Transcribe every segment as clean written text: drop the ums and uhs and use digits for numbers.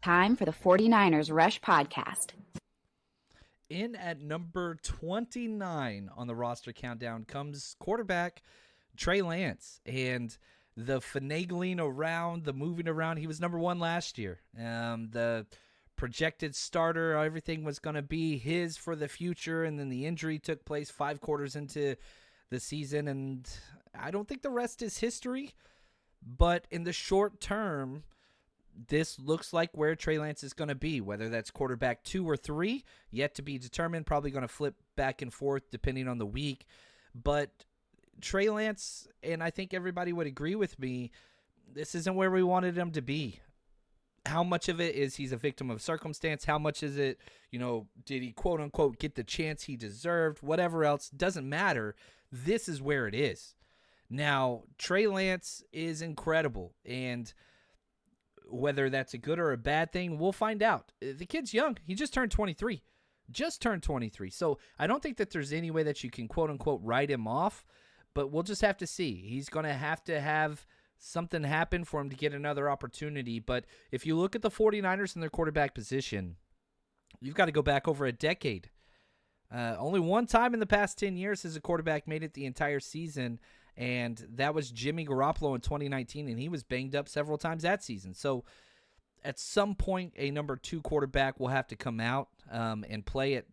Time for the 49ers Rush Podcast. In at number 29 on the roster countdown comes quarterback Trey Lance. And the finagling around, the moving around, he was number 1 last year. The projected starter, everything was going to be his for the future, and then the injury took place 5 quarters into the season, and I don't think the rest is history. But in the short term, this looks like where Trey Lance is going to be, whether that's quarterback 2 or 3, yet to be determined, probably going to flip back and forth depending on the week. But Trey Lance, and I think everybody would agree with me, this isn't where we wanted him to be. How much of it is he's a victim of circumstance? How much is it, did he quote unquote get the chance he deserved? Whatever else, doesn't matter. This is where it is. Now, Trey Lance is incredible, and whether that's a good or a bad thing, we'll find out. The kid's young. He just turned 23. So I don't think that there's any way that you can quote unquote write him off, but we'll just have to see. He's going to have something happen for him to get another opportunity. But if you look at the 49ers in their quarterback position, you've got to go back over a decade. Only one time in the past 10 years has a quarterback made it the entire season, and that was Jimmy Garoppolo in 2019, and he was banged up several times that season. So at some point, a number 2 quarterback will have to come out and play it.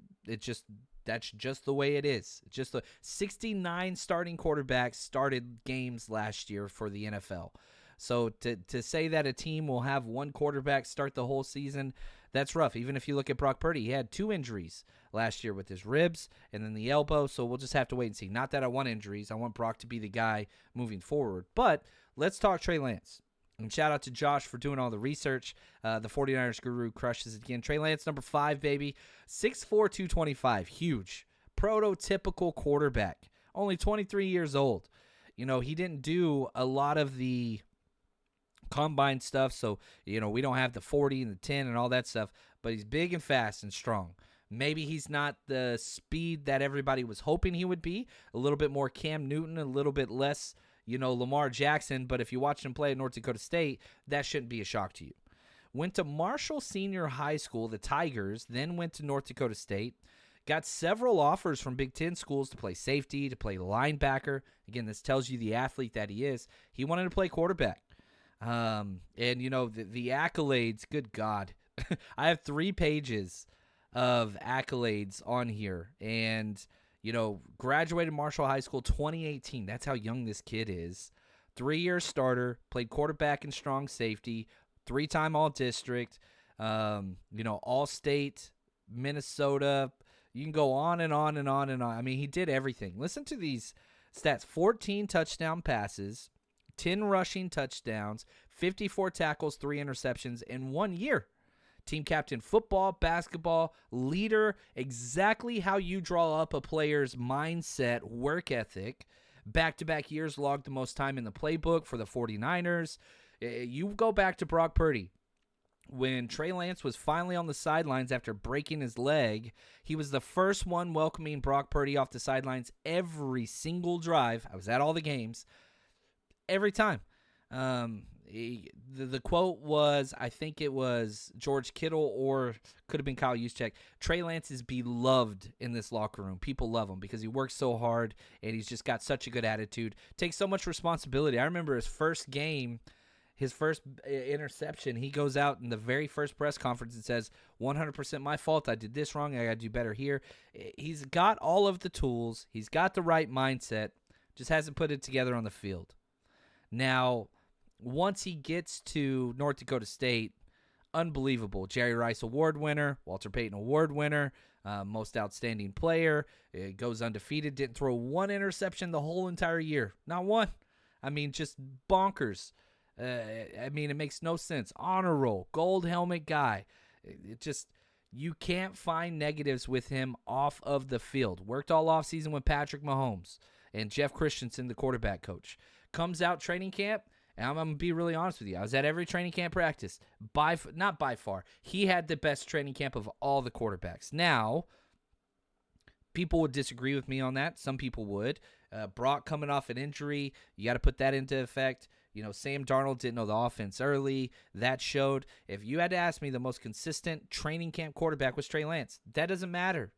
That's just the way it is. It's just 69 starting quarterbacks started games last year for the NFL. So to say that a team will have one quarterback start the whole season, that's rough. Even if you look at Brock Purdy, he had 2 injuries last year with his ribs and then the elbow, so we'll just have to wait and see. Not that I want injuries. I want Brock to be the guy moving forward. But let's talk Trey Lance. And shout out to Josh for doing all the research. The 49ers guru crushes it again. Trey Lance, number 5, baby. 6'4", 225. Huge. Prototypical quarterback. Only 23 years old. He didn't do a lot of the combine stuff, so, we don't have the 40 and the 10 and all that stuff, but he's big and fast and strong. Maybe he's not the speed that everybody was hoping he would be. A little bit more Cam Newton, a little bit less Lamar Jackson, but if you watched him play at North Dakota State, that shouldn't be a shock to you. Went to Marshall Senior High School, the Tigers, then went to North Dakota State. Got several offers from Big Ten schools to play safety, to play linebacker. Again, this tells you the athlete that he is. He wanted to play quarterback. And, the accolades, good God. I have 3 pages of accolades on here, and graduated Marshall High School 2018. That's how young this kid is. 3-year starter, played quarterback and strong safety, 3-time All-District, All-State, Minnesota. You can go on and on and on and on. I mean, he did everything. Listen to these stats. 14 touchdown passes, 10 rushing touchdowns, 54 tackles, 3 interceptions in 1 year. Team captain football, basketball, leader, exactly how you draw up a player's mindset, work ethic. Back-to-back years logged the most time in the playbook for the 49ers. You go back to Brock Purdy. When Trey Lance was finally on the sidelines after breaking his leg, he was the first one welcoming Brock Purdy off the sidelines every single drive. I was at all the games. Every time. The quote was, I think it was George Kittle or could have been Kyle Juszczyk. Trey Lance is beloved in this locker room. People love him because he works so hard and he's just got such a good attitude. Takes so much responsibility. I remember his first game, his first interception, he goes out in the very first press conference and says, 100% my fault. I did this wrong. I got to do better here. He's got all of the tools. He's got the right mindset. Just hasn't put it together on the field. Now, once he gets to North Dakota State, unbelievable. Jerry Rice Award winner, Walter Payton Award winner, most outstanding player. It goes undefeated. Didn't throw 1 interception the whole entire year. Not one. I mean, just bonkers. It makes no sense. Honor roll, gold helmet guy. You can't find negatives with him off of the field. Worked all offseason with Patrick Mahomes and Jeff Christensen, the quarterback coach. Comes out training camp, and I'm going to be really honest with you. I was at every training camp practice. Not by far. He had the best training camp of all the quarterbacks. Now, people would disagree with me on that. Some people would. Brock coming off an injury, you got to put that into effect. Sam Darnold didn't know the offense early. That showed. If you had to ask me, the most consistent training camp quarterback was Trey Lance. That doesn't matter.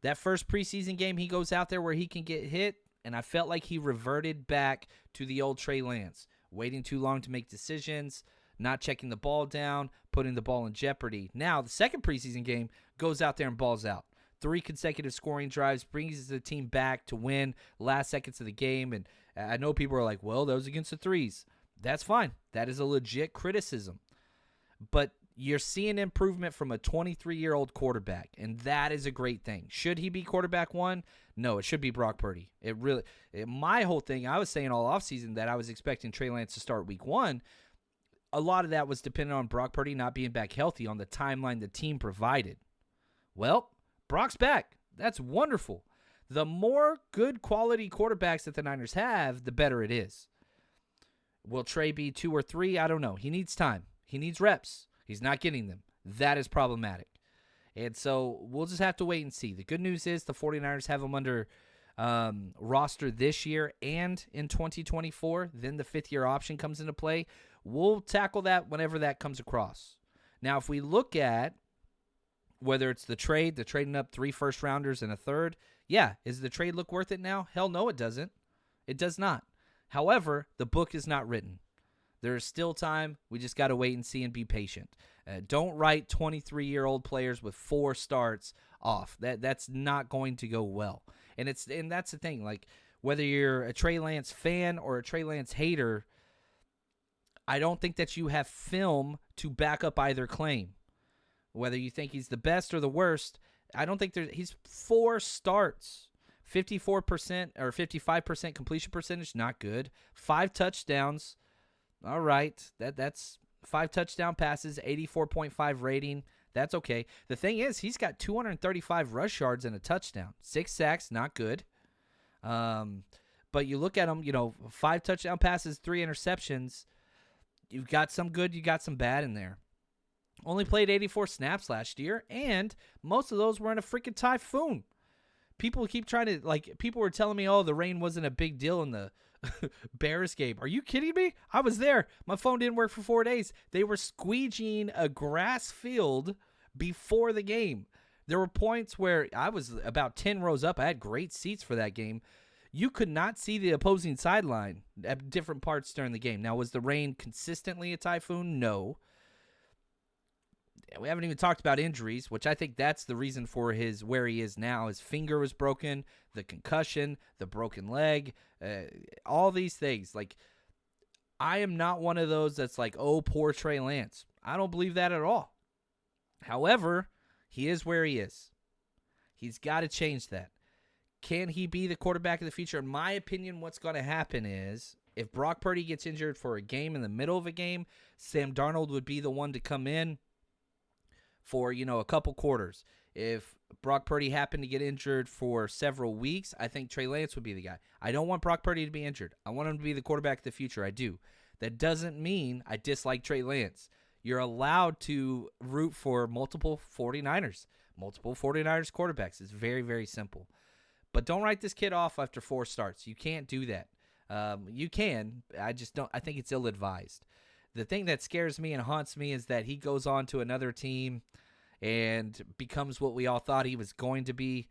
That first preseason game, he goes out there where he can get hit, and I felt like he reverted back to the old Trey Lance, waiting too long to make decisions, not checking the ball down, putting the ball in jeopardy. Now, the second preseason game, goes out there and balls out. 3 consecutive scoring drives, brings the team back to win last seconds of the game. And I know people are like, well, that was against the threes. That's fine. That is a legit criticism. But you're seeing improvement from a 23-year-old quarterback, and that is a great thing. Should he be quarterback 1? No, it should be Brock Purdy. My whole thing, I was saying all offseason that I was expecting Trey Lance to start week 1. A lot of that was dependent on Brock Purdy not being back healthy on the timeline the team provided. Well, Brock's back. That's wonderful. The more good quality quarterbacks that the Niners have, the better it is. Will Trey be 2 or 3? I don't know. He needs time. He needs reps. He's not getting them. That is problematic. And so we'll just have to wait and see. The good news is the 49ers have him under roster this year and in 2024. Then the 5th-year option comes into play. We'll tackle that whenever that comes across. Now, if we look at whether it's the trading up 3 first-rounders and a third, yeah, is the trade look worth it now? Hell no, it doesn't. It does not. However, the book is not written. There is still time. We just got to wait and see and be patient. Don't write 23-year-old players with 4 starts off. That's not going to go well. And that's the thing. Like, whether you're a Trey Lance fan or a Trey Lance hater, I don't think that you have film to back up either claim. Whether you think he's the best or the worst, I don't think he's 4 starts. 54% or 55% completion percentage, not good. 5 touchdowns. All right, that's 5 touchdown passes, 84.5 rating. That's okay. The thing is, he's got 235 rush yards and a touchdown. 6 sacks, not good. But you look at him, 5 touchdown passes, 3 interceptions. You've got some good, you got some bad in there. Only played 84 snaps last year, and most of those were in a freaking typhoon. People keep trying to, people were telling me, oh, the rain wasn't a big deal in the Bears game. Are you kidding me? I was there. My phone didn't work for 4 days. They were squeegeeing a grass field before the game. There were points where I was about 10 rows up. I had great seats for that game. You could not see the opposing sideline at different parts during the game. Now, was the rain consistently a typhoon? No. We haven't even talked about injuries, which I think that's the reason for where he is now. His finger was broken, the concussion, the broken leg, all these things. I am not one of those that's like, oh, poor Trey Lance. I don't believe that at all. However, he is where he is. He's got to change that. Can he be the quarterback of the future? In my opinion, what's going to happen is if Brock Purdy gets injured for a game in the middle of a game, Sam Darnold would be the one to come in for, a couple quarters. If Brock Purdy happened to get injured for several weeks, I think Trey Lance would be the guy. I don't want Brock Purdy to be injured. I want him to be the quarterback of the future. I do. That doesn't mean I dislike Trey Lance. You're allowed to root for multiple 49ers quarterbacks. It's very, very simple. But don't write this kid off after 4 starts. You can't do that. You can. I just don't. I think it's ill-advised. The thing that scares me and haunts me is that he goes on to another team and becomes what we all thought he was going to be.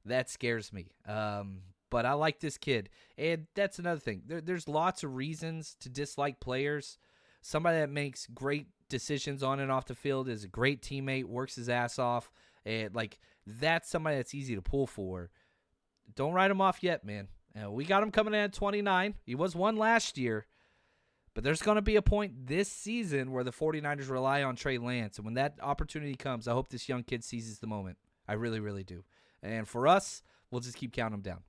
That scares me. But I like this kid. And that's another thing. There's lots of reasons to dislike players. Somebody that makes great decisions on and off the field is a great teammate, works his ass off. And that's somebody that's easy to pull for. Don't write him off yet, man. We got him coming in at 29. He was 1 last year. But there's going to be a point this season where the 49ers rely on Trey Lance. And when that opportunity comes, I hope this young kid seizes the moment. I really, really do. And for us, we'll just keep counting them down.